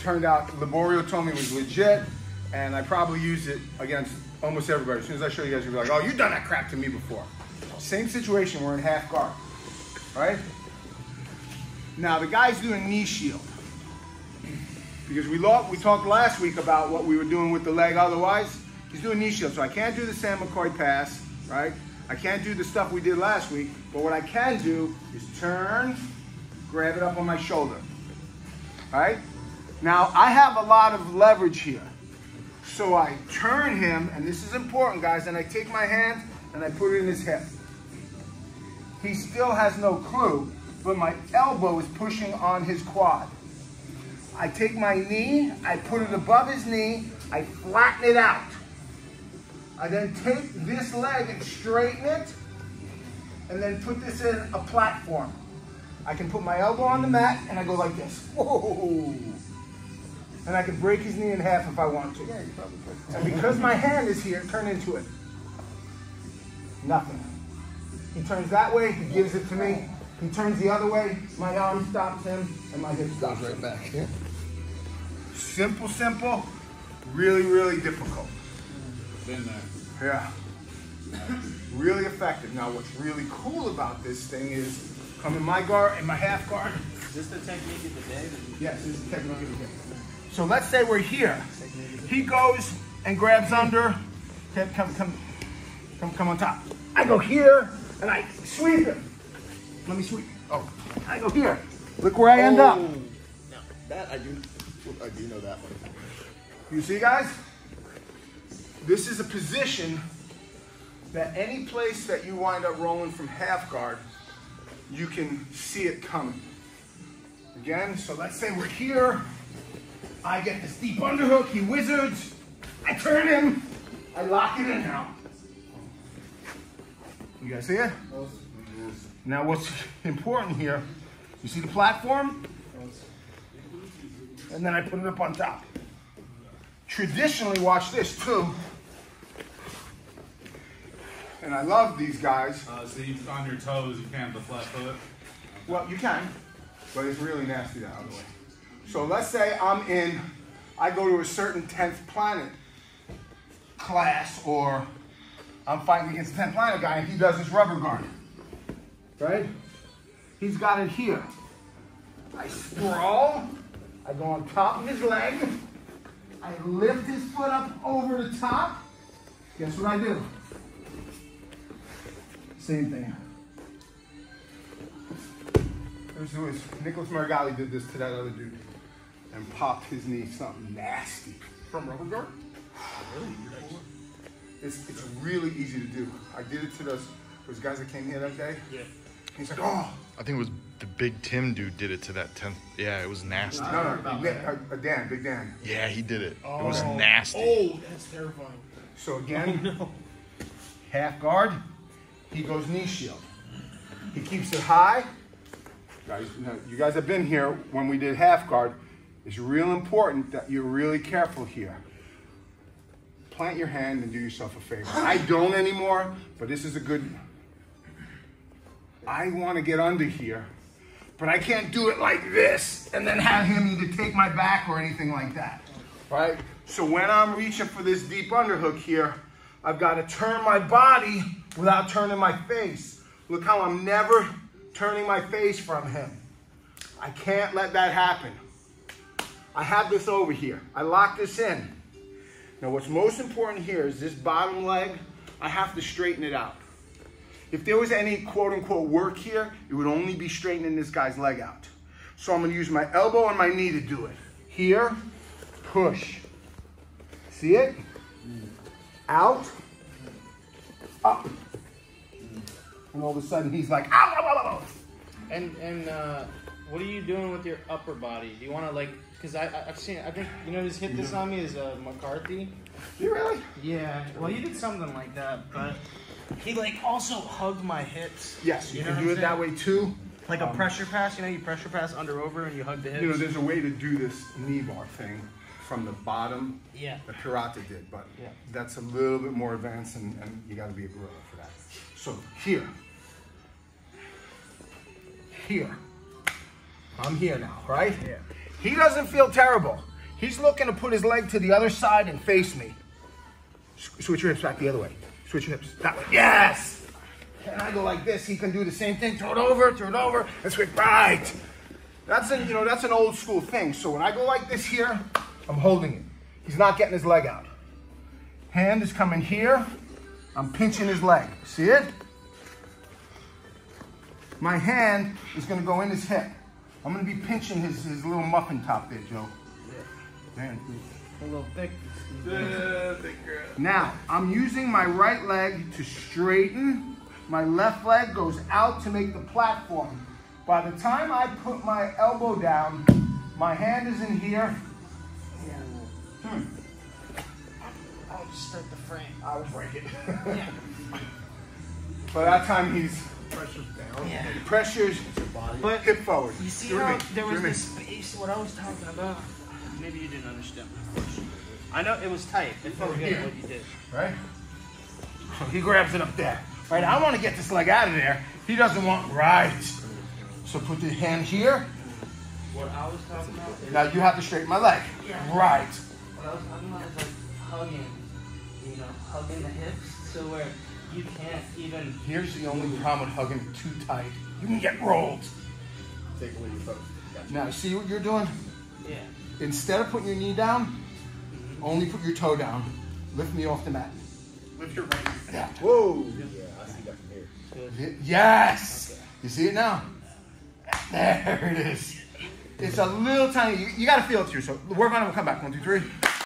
turned out, Laborio told me it was legit, and I probably used it against almost everybody. As soon as I show you guys, you'll be like, oh, you've done that crap to me before. Same situation, we're in half guard, right? Now the guy's doing knee shield. Because we talked last week about what we were doing with the leg otherwise. He's doing knee shield, so I can't do the Sam McCoy pass, right? I can't do the stuff we did last week, but what I can do is turn, grab it up on my shoulder, right? Now, I have a lot of leverage here. So I turn him, and this is important, guys, and I take my hand and I put it in his hip. He still has no clue, but my elbow is pushing on his quad. I take my knee, I put it above his knee, I flatten it out. I then take this leg and straighten it, and then put this in a platform. I can put my elbow on the mat, and I go like this. Whoa! And I can break his knee in half if I want to. Yeah, you probably could. And because my hand is here, turn into it. Nothing. He turns that way, he gives it to me. He turns the other way, my arm stops him, and my hip stops right back. Yeah. Simple, simple, really, really difficult. Been there. Yeah. Really effective. Now, what's really cool about this thing is, come in my guard, in my half guard. Is this the technique of the day? Yes, this is the technique of the day. So let's say we're here. He goes and grabs under. Come on top. I go here and I sweep him. Let me sweep. Oh, I go here. Look where I end up. No, that I do know that one. You see, guys? This is a position that any place that you wind up rolling from half guard, you can see it coming. Again, so let's say we're here. I get this deep underhook, he wizards. I turn him. I lock it in now. You guys see it? Now what's important here, you see the platform? And then I put it up on top. Traditionally, watch this too. And I love these guys. So you on your toes, you can't have the flat foot? Well, you can, but it's really nasty that other way. So let's say I go to a certain 10th planet class, or I'm fighting against a 10th planet guy and he does his rubber guard, right? He's got it here. I sprawl, I go on top of his leg, I lift his foot up over the top. Guess what I do? Same thing. Here's who is. Nicholas Marigali did this to that other dude and popped his knee, something nasty. From rubber guard? Really? It's really easy to do. I did it to those guys that came here that day. Yeah. He's like, oh. I think it was the Big Tim dude did it to that 10th. Yeah, it was nasty. No, Dan, Big Dan. Yeah, he did it. It was nasty. Oh, that's terrifying. So again, no. half guard, he goes knee shield. He keeps it high. Guys, you guys have been here when we did half guard. It's real important that you're really careful here. Plant your hand and do yourself a favor. I don't anymore, but this is a good... I want to get under here, but I can't do it like this and then have him either take my back or anything like that, right? So when I'm reaching for this deep underhook here, I've got to turn my body without turning my face. Look how I'm never turning my face from him. I can't let that happen. I have this over here. I lock this in. Now what's most important here is this bottom leg, I have to straighten it out. If there was any quote unquote work here, it would only be straightening this guy's leg out. So I'm gonna use my elbow and my knee to do it. Here, push. See it? Out, up. And all of a sudden he's like, ow, ow, ow, ow. And what are you doing with your upper body? Do you want to like, because I've seen, I think, you know who's hit this on me is McCarthy. You really? Yeah, well he did something like that, but he like also hugged my hips. Yes, you know can do it that way too. Like a pressure pass, you know, you pressure pass under over and you hug the hips. You know, there's a way to do this knee bar thing from the bottom Yeah. that Pirata did, but Yeah. that's a little bit more advanced and you gotta be a gorilla for that. So here. Here. I'm here now, right? Yeah. He doesn't feel terrible. He's looking to put his leg to the other side and face me. Switch your hips back the other way. Switch your hips. That way. Yes! And I go like this. He can do the same thing. Throw it over, and switch. Right. That's an old school thing. So when I go like this here, I'm holding it. He's not getting his leg out. Hand is coming here. I'm pinching his leg. See it? My hand is going to go in his hip. I'm going to be pinching his little muffin top there, Joe. Man. A little thick. Now, I'm using my right leg to straighten. My left leg goes out to make the platform. By the time I put my elbow down, my hand is in here. I'll just start the frame. I will break it. Yeah. By that time, he's Pressure's down. Yeah. pressure's But hip forward. you see Do it how me. there Do was it me. this space, what I was talking about? Maybe you didn't understand my question. I know it was tight. It felt good what you did. Right? So he grabs it up there. Right, I want to get this leg out of there. He doesn't want, right. So put the hand here. What I was talking about is... Now you have to straighten my leg. Yeah. Right. What I was talking about is like hugging, hugging the hips so where you can't even... Here's the only problem with hugging too tight. You can get rolled. Take away your foot. Gotcha. Now, see what you're doing? Yeah. Instead of putting your knee down, only put your toe down. Lift me off the mat. Lift your right. Yeah. Whoa. Yeah, I see that from here. Yes. You see it now? There it is. It's a little tiny. You got to feel it through. So work on it. We'll come back. 1, 2, 3.